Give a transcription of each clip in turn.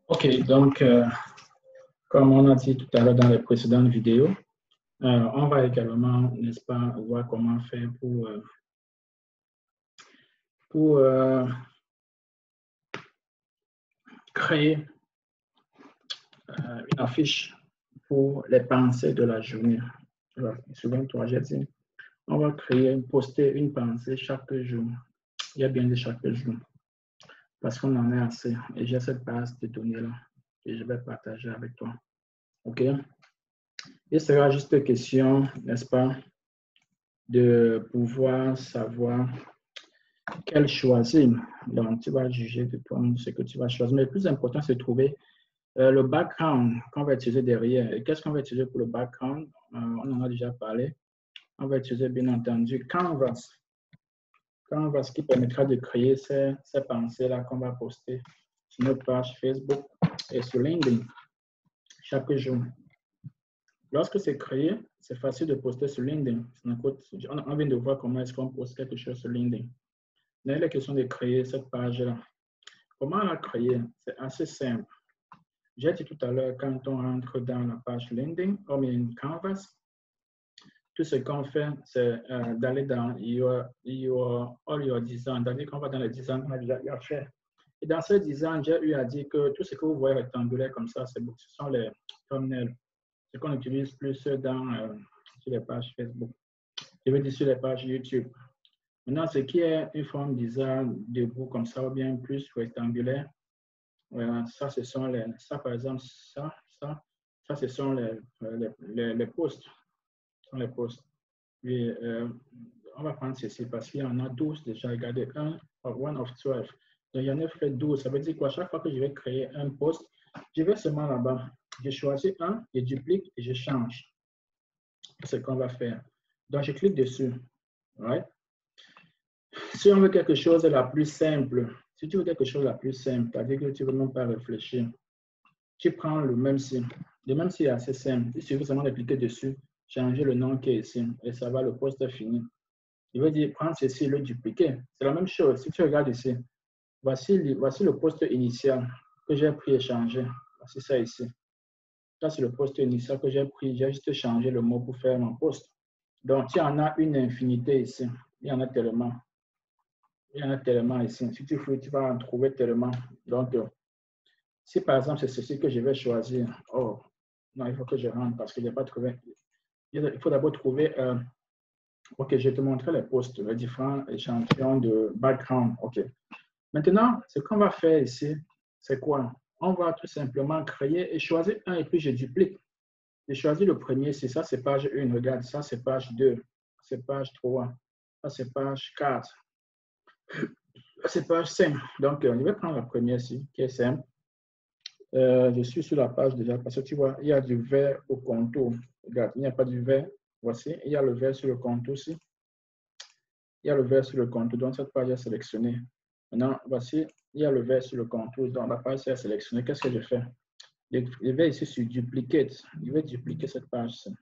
Ok, donc, comme on a dit tout à l'heure dans les précédentes vidéos, on va également, n'est-ce pas, voir comment faire pour créer une affiche pour les pensées de la journée. Souviens-toi, j'ai dit, on va poster une pensée chaque jour. Il y a bien de chaque jour, parce qu'on en est assez. Et j'ai cette base de données-là que je vais partager avec toi. OK? Il sera juste question, n'est-ce pas, de pouvoir savoir quel choisir. Donc, tu vas juger de toi ce que tu vas choisir. Mais le plus important, c'est de trouver le background qu'on va utiliser derrière. Et qu'est-ce qu'on va utiliser pour le background? On en a déjà parlé. On va utiliser, bien entendu, Canvas. Canvas qui permettra de créer ces pensées-là qu'on va poster sur notre page Facebook et sur LinkedIn chaque jour. Lorsque c'est créé, c'est facile de poster sur LinkedIn. On vient de voir comment est-ce qu'on poste quelque chose sur LinkedIn. Mais la question de créer cette page-là. Comment la créer? C'est assez simple. J'ai dit tout à l'heure, quand on rentre dans la page LinkedIn, on met une Canvas. Tout ce qu'on fait, c'est d'aller dans All Your Design. C'est-à-dire qu'on va dans les designs qu'on a déjà eu à faire. Et dans ce design, j'ai eu à dire que tout ce que vous voyez rectangulaire comme ça, ce sont les thumbnails. Ce qu'on utilise plus sur les pages Facebook. Je veux dire sur les pages YouTube. Maintenant, ce qui est une forme design debout comme ça, ou bien plus rectangulaire, ça, ce sont ça par exemple, ça, ce sont les posts. Ce sont les posts. Puis, on va prendre ceci parce qu'il y en a 12 déjà. Regardez, one of 12. Donc, il y en a fait 12. Ça veut dire quoi? Chaque fois que je vais créer un post, je vais seulement là-bas. Je choisis un, je duplique et je change. C'est ce qu'on va faire. Donc, je clique dessus. Right? Si on veut quelque chose de la plus simple, si tu veux quelque chose de la plus simple, c'est-à-dire que tu ne veux même pas réfléchir, tu prends le même signe. Le même signe est assez simple. Il suffit seulement de cliquer dessus, changer le nom qui est ici, et ça va, le poste est fini. Il veut dire prendre ceci et le dupliquer. C'est la même chose. Si tu regardes ici, voici le poste initial que j'ai pris et changé. Voici ça ici. Ça, c'est le poste initial que j'ai pris. J'ai juste changé le mot pour faire mon poste. Donc, il y en a une infinité ici. Il y en a tellement. Il y en a tellement ici. Si tu fouilles, tu vas en trouver tellement. Donc, si par exemple, c'est ceci que je vais choisir, oh, non, il faut que je rentre parce que je n'ai pas trouvé. Il faut d'abord trouver, ok, je vais te montrer les postes, les différents échantillons de background. Ok. Maintenant, ce qu'on va faire ici, c'est quoi? On va tout simplement créer et choisir un et puis je duplique. J'ai choisi le premier, c'est ça, c'est page 1. Regarde, ça, c'est page 2. C'est page 3. Ça, c'est page 4. C'est page 5. Donc, je vais prendre la première ici, qui est simple. Je suis sur la page déjà parce que tu vois, il y a du vert au contour. Regarde, il n'y a pas du vert. Voici, il y a le vert sur le contour aussi. Il y a le vert sur le contour. Donc, cette page est sélectionnée. Maintenant, voici, il y a le vert sur le contour. Donc, la page est sélectionnée. Qu'est-ce que je fais? Je vais ici sur Duplicate. Je vais dupliquer cette page-ci.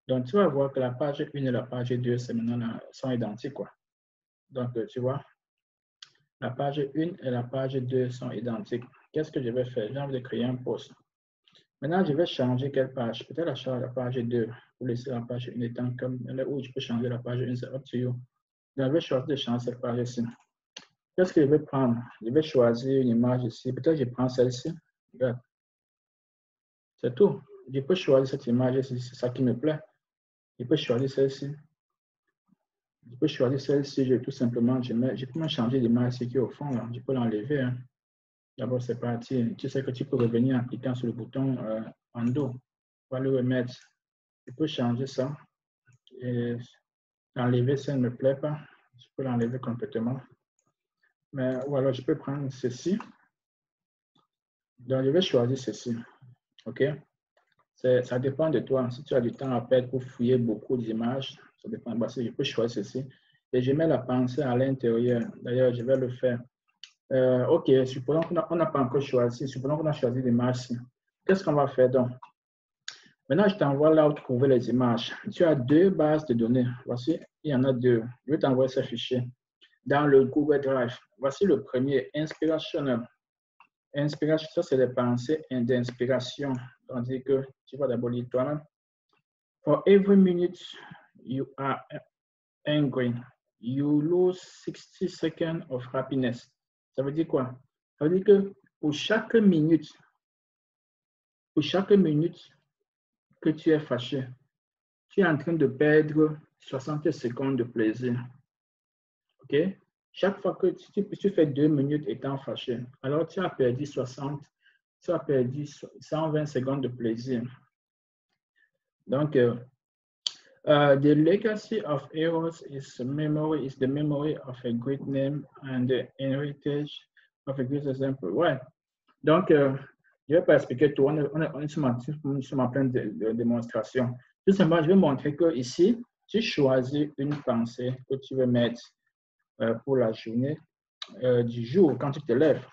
Donc, tu vas voir que la page 1 et la page 2 sont identiques, quoi. Donc, tu vois, la page 1 et la page 2 sont identiques. Qu'est-ce que je vais faire? J'ai envie de créer un post. Maintenant, je vais changer quelle page? Peut-être la page 2 pour laisser la page 1 étant comme là où je peux changer la page 1, c'est up to you. Je vais choisir de changer cette page-ci. Qu'est-ce que je vais prendre? Je vais choisir une image ici. Peut-être que je prends celle-ci. Regarde. C'est tout. Je peux choisir cette image ici, c'est ça qui me plaît. Je peux choisir celle-ci. Je peux choisir celle-ci. Je tout simplement, je peux même changer l'image qui est au fond. Là. Je peux l'enlever. Hein. D'abord, c'est parti. Tu sais que tu peux revenir en cliquant sur le bouton en dos. On va le remettre. Je peux changer ça. Et enlever, ça ne me plaît pas. Je peux l'enlever complètement. Mais, ou alors, je peux prendre ceci. Donc, je vais choisir ceci. OK? Ça dépend de toi. Si tu as du temps à perdre pour fouiller beaucoup d'images, ça dépend. Bah, si je peux choisir ceci. Et je mets la pensée à l'intérieur. D'ailleurs, je vais le faire. OK, supposons qu'on n'a pas encore choisi. Supposons qu'on a choisi l'image. Qu'est-ce qu'on va faire donc? Maintenant, je t'envoie là où trouver les images. Tu as deux bases de données. Voici, il y en a deux. Je vais t'envoyer ces fichiers dans le Google Drive. Voici le premier, Inspirational. Inspiration, ça c'est les pensées d'inspiration. Tandis que tu vas d'abord lire toi-même. For every minute you are angry, you lose 60 seconds of happiness. Ça veut dire quoi? Ça veut dire que pour chaque minute que tu es fâché, tu es en train de perdre 60 secondes de plaisir. OK? Chaque fois que tu fais 2 minutes étant fâché, alors tu as perdu 120 secondes de plaisir. Donc, the legacy of heroes is the memory of a great name and the heritage of a great example. Ouais. Donc, je ne vais pas expliquer tout. On est en pleine de démonstration. Tout simplement, je vais montrer que ici, tu choisis une pensée que tu veux mettre pour la journée du jour quand tu te lèves.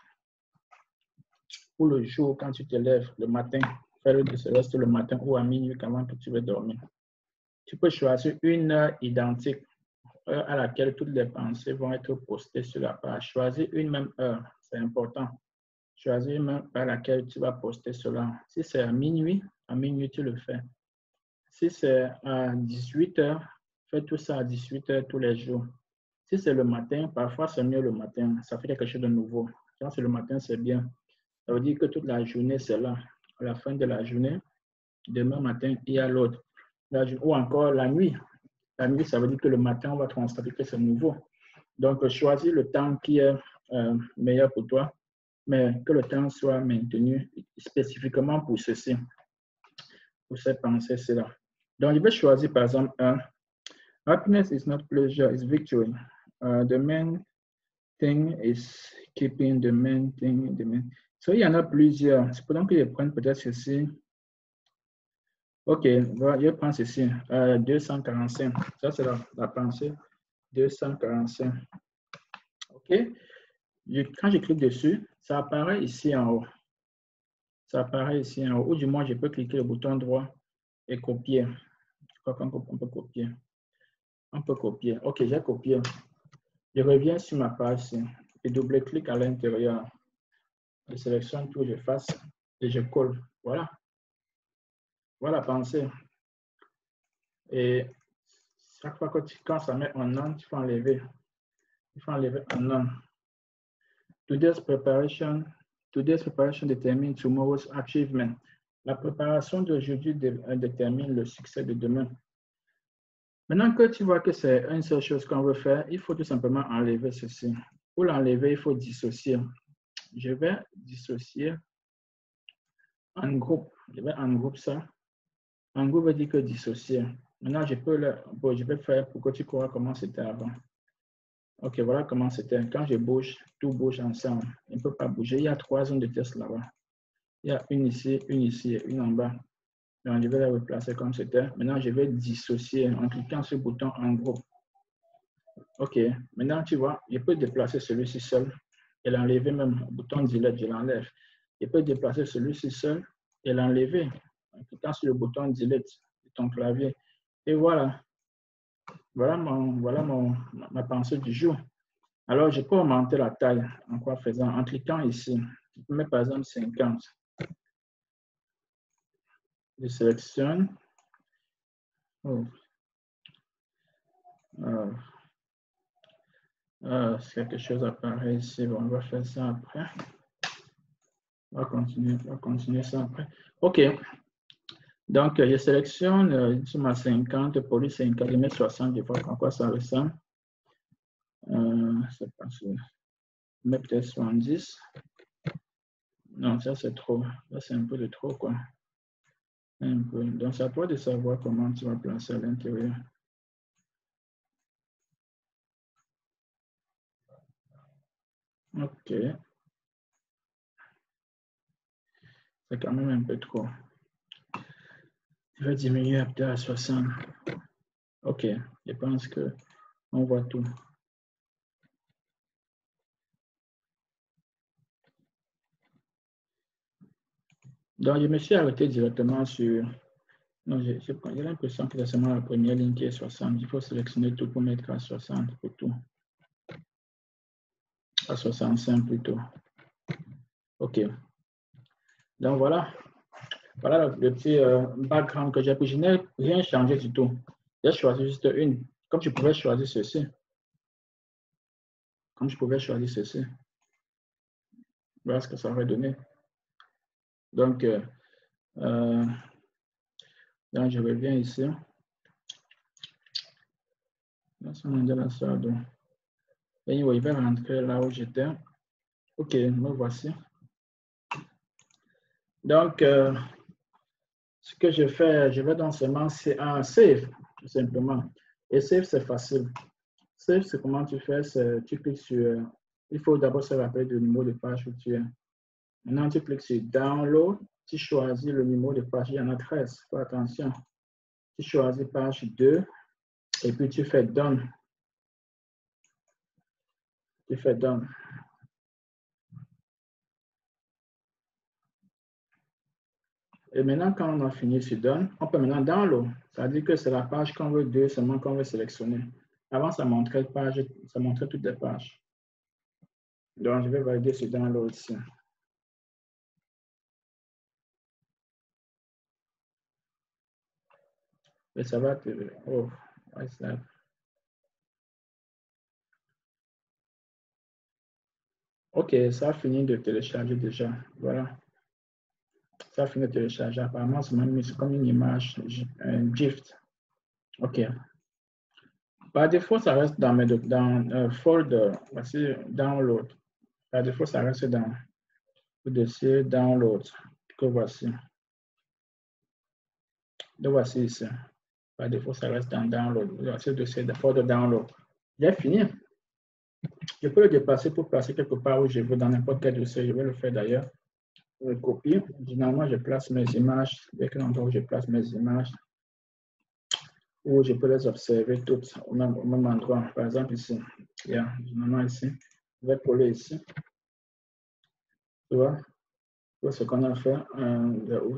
Pour le jour quand tu te lèves le matin, faire de ce reste le matin ou à minuit avant que tu veux dormir. Tu peux choisir une heure identique à laquelle toutes les pensées vont être postées sur la page. Choisis une même heure, c'est important. Choisis une heure à laquelle tu vas poster cela. Si c'est à minuit tu le fais. Si c'est à 18 h, fais tout ça à 18 h tous les jours. Si c'est le matin, parfois c'est mieux le matin. Ça fait quelque chose de nouveau. Quand c'est le matin, c'est bien. Ça veut dire que toute la journée, c'est là. À la fin de la journée, demain matin, il y a l'autre. Ou encore la nuit. La nuit, ça veut dire que le matin, on va constater que c'est nouveau. Donc, choisis le temps qui est meilleur pour toi, mais que le temps soit maintenu spécifiquement pour ceci, pour cette pensée-là. Donc, je vais choisir par exemple un. Happiness is not pleasure, it's victory. The main thing is keeping the main thing. So, il y en a plusieurs. C'est pendant que je prends peut-être ceci. OK, je prends ceci. 245. Ça, c'est la pensée. 245. OK. Quand je clique dessus, ça apparaît ici en haut. Ça apparaît ici en haut. Ou du moins, je peux cliquer le bouton droit et copier. Je crois qu'on peut copier. On peut copier. OK, j'ai copié. Je reviens sur ma page et double-clique à l'intérieur. Je sélectionne tout, j'efface et je colle. Voilà. Voilà la pensée. Et chaque fois que quand ça met un an, tu faut enlever. Il faut enlever un an. Today's preparation determines tomorrow's achievement. La préparation d'aujourd'hui détermine le succès de demain. Maintenant que tu vois que c'est une seule chose qu'on veut faire, il faut tout simplement enlever ceci. Pour l'enlever, il faut dissocier. Je vais dissocier en groupe. Je vais en groupe ça. En groupe veut dire que dissocier. Maintenant, je vais faire pour que tu crois comment c'était avant. OK, voilà comment c'était. Quand je bouge, tout bouge ensemble. Il ne peut pas bouger. Il y a 3 zones de test là-bas. Il y a une ici et une en bas. Donc, je vais la replacer comme c'était. Maintenant, je vais dissocier en cliquant sur le bouton en groupe. OK. Maintenant, tu vois, je peux déplacer celui-ci seul et l'enlever même. Le bouton delete, je l'enlève. Je peux déplacer celui-ci seul et l'enlever en cliquant sur le bouton delete de ton clavier. Et voilà. Voilà ma pensée du jour. Alors, je peux augmenter la taille en quoi faisant? En cliquant ici. Je peux mettre par exemple 50. Je sélectionne. Oh. Quelque chose apparaît ici. Bon, on va faire ça après. On va continuer ça après. OK. Donc, je sélectionne sur ma 50, police 50, je mets 60, je vois à quoi ça ressemble. C'est pas sûr. Je mets peut-être 70. Non, ça c'est trop. Ça c'est un peu de trop, quoi. Un peu. Donc, c'est à toi de savoir comment tu vas placer à l'intérieur. OK. C'est quand même un peu trop. Je vais diminuer peut-être à 60. OK. Je pense qu'on voit tout. Donc, je me suis arrêté directement sur... Non, j'ai l'impression que c'est seulement la première ligne qui est 60. Il faut sélectionner tout pour mettre à 60 pour tout. À 65 plutôt. OK. OK. Donc, voilà. Voilà le petit background que j'ai pris. Je n'ai rien changé du tout. J'ai choisi juste une. Comme je pouvais choisir ceci. Comme je pouvais choisir ceci. Voilà ce que ça aurait donné. Donc, je reviens ici. Et il va rentrer là où j'étais. OK, me voici. Donc, ce que je fais, je vais dans seulement Save, tout simplement. Et Save, c'est facile. Save, c'est comment tu fais, tu cliques sur, il faut d'abord se rappeler du numéro de page où tu es. Maintenant, tu cliques sur Download, tu choisis le numéro de page, il y en a 13, fais attention. Tu choisis page 2 et puis tu fais Done. Tu fais Done. Et maintenant, quand on a fini sur Done, on peut maintenant Download. Ça veut dire que c'est la page qu'on veut, seulement qu'on veut sélectionner. Avant, ça montrait toutes les pages. Donc, je vais valider ce Download ici. Et ça va te... Oh, what's that? OK, ça a fini de télécharger déjà. Voilà. Ça a fini de télécharger. Apparemment, c'est même comme une image GIF. OK. Par défaut, ça reste dans folder. Voici Download. Par défaut, ça reste dans le dossier Download que voici. Le voici ici. Par défaut, ça reste dans Download. Voici le dossier de folder Download. J'ai fini. Je peux le déplacer pour placer quelque part où je veux, dans n'importe quel dossier. Je vais le faire d'ailleurs. Je copie. Généralement, je place mes images. Dès que l'endroit où je place mes images, où je peux les observer toutes au même endroit. Par exemple, ici. Généralement, ici. Je vais coller ici. Tu vois? Ce qu'on a fait.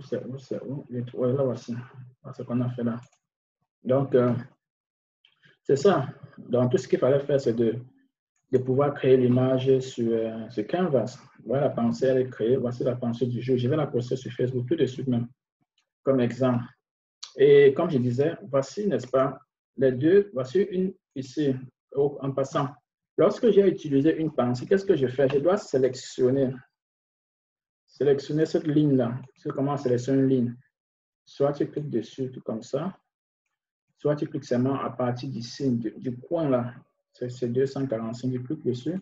C'est où? Ouais, là, voici. Ce qu'on a fait là. Donc, c'est ça. Donc, tout ce qu'il fallait faire, c'est de pouvoir créer l'image sur Canvas. Voilà, la pensée, elle est créée. Voici la pensée du jour. Je vais la poster sur Facebook tout de suite même, comme exemple. Et comme je disais, voici, n'est-ce pas, les deux. Voici une ici, en passant. Lorsque j'ai utilisé une pensée, qu'est-ce que je fais? Je dois sélectionner cette ligne-là. C'est comment on sélectionne une ligne. Soit tu cliques dessus, tout comme ça. Soit tu cliques seulement à partir d'ici, du coin là. C'est 245, tu cliques dessus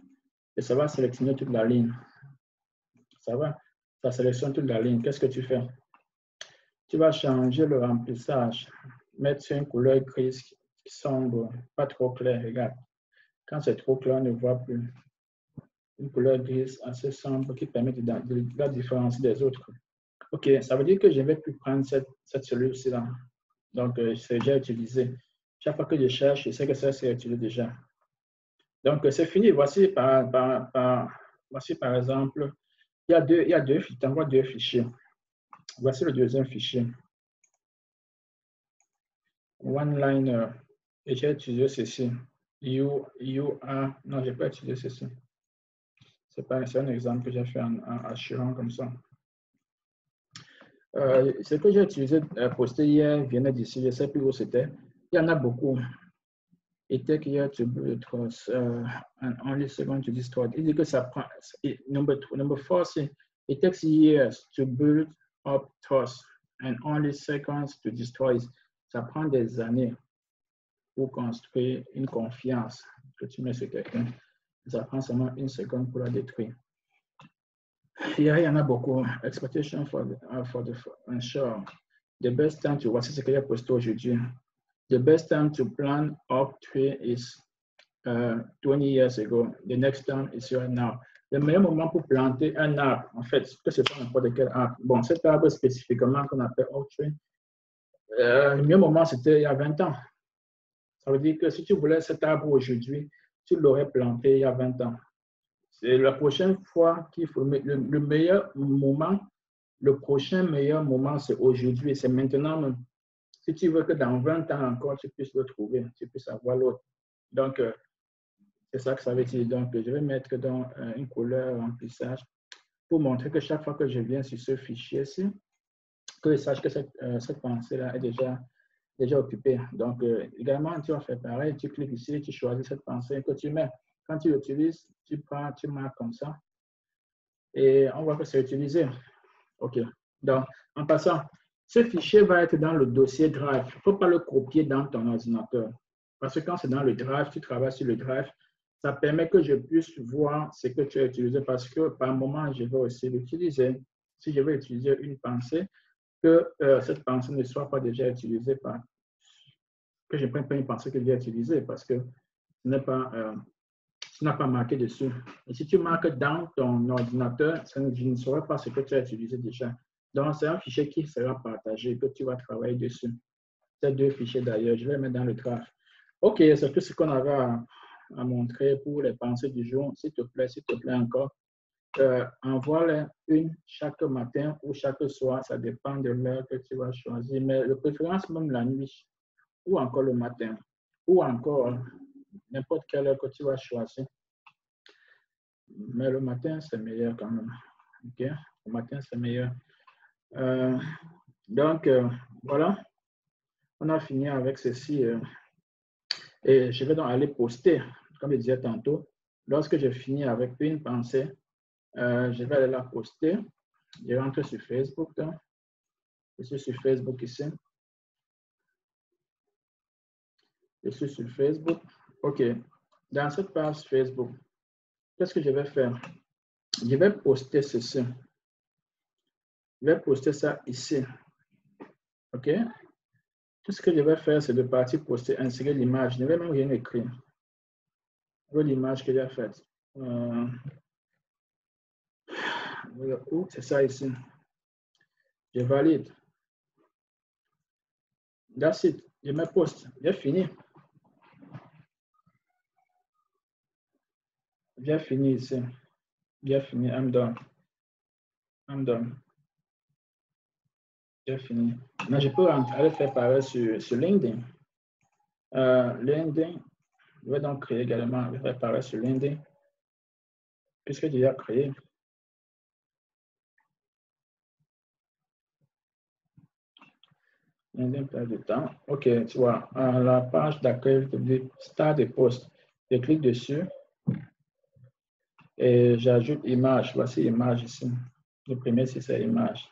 et ça va sélectionner toute la ligne. Ça va, ça sélectionne toute la ligne. Qu'est-ce que tu fais? Tu vas changer le remplissage, mettre sur une couleur grise qui semble pas trop claire. Regarde, quand c'est trop clair, on ne voit plus. Une couleur grise assez sombre qui permet de la différencier des autres. OK, ça veut dire que je ne vais plus prendre cette cellule-ci là. Donc, c'est déjà utilisé. Chaque fois que je cherche, je sais que ça c'est utilisé déjà. Donc, c'est fini. Voici voici par exemple, il y a deux fichiers. Tu envoies deux fichiers. Voici le deuxième fichier. OneLiner. Et j'ai utilisé ceci. Non, je n'ai pas utilisé ceci. C'est un exemple que j'ai fait en assurant comme ça. Ce que j'ai utilisé, posté hier, venait d'ici, je ne sais plus où c'était. Il y en a beaucoup. It takes years to build trust, and only second to destroy. Il dit que ça prend, number 4, c'est it takes years to build up trust and only seconds to destroy. Ça prend des années pour construire une confiance que tu mets sur quelqu'un. Ça prend seulement une seconde pour la détruire. Il y en a beaucoup. Expectation for the ensure. The best time to, voici ce que j'ai posté aujourd'hui. The best time to plant oak tree is 20 years ago. The next time is right now. Le meilleur moment pour planter un arbre, en fait, que ce soit n'importe quel arbre. Bon, cet arbre spécifiquement qu'on appelle oak tree, le meilleur moment, c'était il y a 20 ans. Ça veut dire que si tu voulais cet arbre aujourd'hui, tu l'aurais planté il y a 20 ans. C'est la prochaine fois qu'il faut le meilleur moment, le prochain meilleur moment, c'est aujourd'hui, c'est maintenant même. Si tu veux que dans 20 ans encore, tu puisses le trouver, tu puisses avoir l'autre. Donc, c'est ça que ça veut dire. Donc, je vais mettre dans une couleur remplissage. pour montrer que chaque fois que je viens sur ce fichier-ci, que je sache que cette pensée-là est déjà occupée. Donc, également, tu vas faire pareil, tu cliques ici, tu choisis cette pensée que tu mets. Quand tu l'utilises, tu prends, tu marques comme ça. Et on voit que c'est utilisé. OK. Donc, en passant, ce fichier va être dans le dossier Drive. Il ne faut pas le copier dans ton ordinateur. Parce que quand c'est dans le Drive, tu travailles sur le Drive, ça permet que je puisse voir ce que tu as utilisé parce que par moment, je vais aussi l'utiliser. Si je veux utiliser une pensée, que cette pensée ne soit pas déjà utilisée que je ne prenne pas une pensée que j'ai utilisée parce que ce n'est pas, tu n'as pas marqué dessus. Et si tu marques dans ton ordinateur, je ne saurais pas ce que tu as utilisé déjà. Donc, c'est un fichier qui sera partagé, que tu vas travailler dessus. Ces deux fichiers d'ailleurs, je vais les mettre dans le graphe. OK, c'est tout ce qu'on avait à montrer pour les pensées du jour. S'il te plaît encore, envoie-les une chaque matin ou chaque soir, ça dépend de l'heure que tu vas choisir, mais de préférence même la nuit ou encore le matin ou encore n'importe quelle heure que tu vas choisir. Mais le matin, c'est meilleur quand même. OK? Le matin, c'est meilleur. Donc, voilà. On a fini avec ceci. Et je vais donc aller poster, comme je disais tantôt. Lorsque j'ai fini avec une pensée, je vais aller la poster. Je rentre sur Facebook. Donc. Je suis sur Facebook ici. Je suis sur Facebook. OK. Dans cette page Facebook, qu'est-ce que je vais faire? Je vais poster ceci. Je vais poster ça ici. OK? Tout ce que je vais faire, c'est de partir poster, insérer l'image. Je ne vais même rien écrire. L'image que j'ai faite. C'est ça ici. Je valide. That's it. Je me poste. J'ai fini. J'ai fini ici. J'ai fini. I'm done. I'm done. J'ai fini. Mais je peux aller faire pareil sur LinkedIn. LinkedIn, je vais donc créer également, je vais faire pareil sur LinkedIn, puisque j'ai déjà créé. LinkedIn perd du temps. OK, tu vois, la page d'accueil de Start et Post. Je clique dessus et j'ajoute image. Voici image ici. Le premier, c'est image.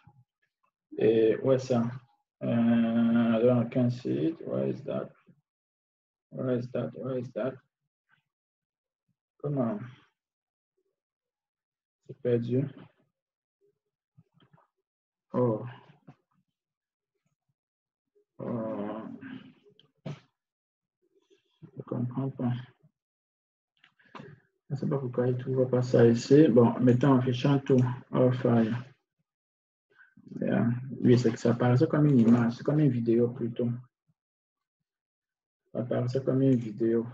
Et où est ça? I can see it. Where is that? Where is that? Where is that? Comment? C'est perdu. Oh. Oh. Je ne comprends pas. Je ne sais pas pourquoi il ne trouve pas ça ici. Bon, mettons en fichant tout. Oh, file. Yeah. Oui, c'est que ça apparaissait comme une image. C'est comme une vidéo plutôt. Ça apparaissait comme une vidéo.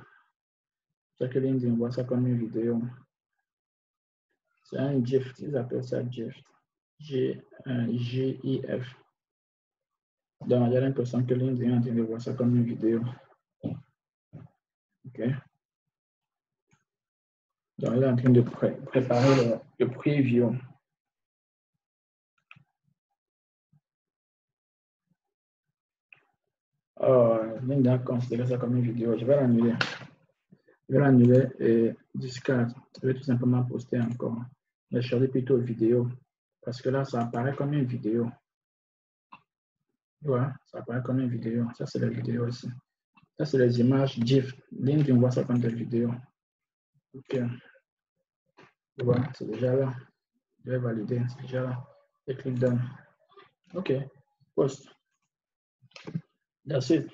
C'est que LinkedIn voit ça comme une vidéo. C'est un GIF. Ils appellent ça GIF. G-I-F. Donc, j'ai l'impression que LinkedIn est en train de voir ça comme une vidéo. OK. Donc, il est en train de préparer le preview. Oh, LinkedIn a considéré ça comme une vidéo. Je vais l'annuler. Je vais l'annuler et discard. Je vais tout simplement poster encore. Mais je ferai plutôt vidéo. Parce que là, ça apparaît comme une vidéo. Ouais, ça apparaît comme une vidéo. Ça, c'est la vidéo aussi. Ça, c'est les images GIF. LinkedIn voit ça comme des vidéos. OK. Voilà, c'est déjà là. Je vais valider. C'est déjà là. Et clique dans. OK. Post. That's it.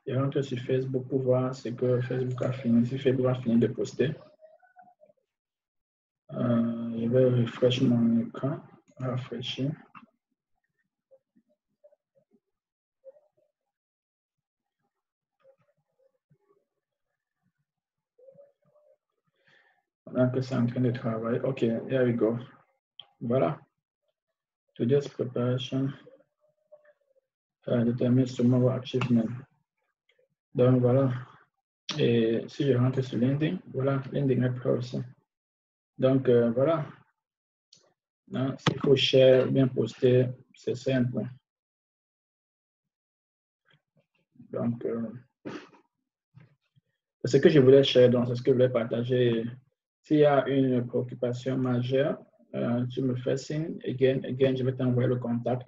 Je rentre sur Facebook pour voir ce que Facebook a fini. Si Facebook a fini de poster. Je vais refresh mon écran. Rafraîchir. Pendant que c'est en train de travailler. OK, here we go. Voilà. Today's preparation determines tomorrow achievement. Donc voilà. Et si je rentre sur LinkedIn, voilà, LinkedIn est prêt aussi. Donc voilà. S'il faut share, bien poster, c'est simple. Donc, ce que je voulais share, donc c'est ce que je voulais partager. S'il y a une préoccupation majeure, tu me fais signe. Again, je vais t'envoyer le contact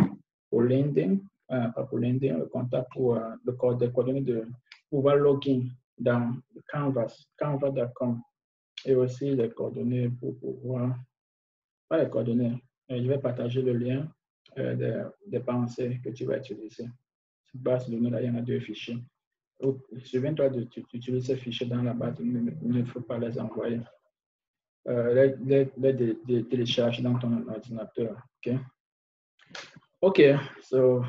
pour LinkedIn, pas pour LinkedIn, le contact pour le code de coordonnées de pouvoir login dans Canvas, canvas.com, et aussi les coordonnées pour pouvoir, pas les coordonnées, je vais partager le lien des pensées que tu vas utiliser. Cette base de données là, il y en a 2 fichiers. Souviens-toi d'utiliser ces fichiers dans la base, il ne faut pas les envoyer. Les télécharger dans ton ordinateur. OK, so,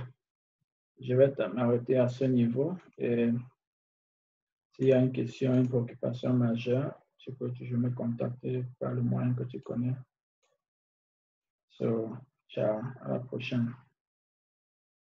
je vais m'arrêter à ce niveau. Et s'il y a une question, une préoccupation majeure, tu peux toujours me contacter par le moyen que tu connais. So, ciao, à la prochaine.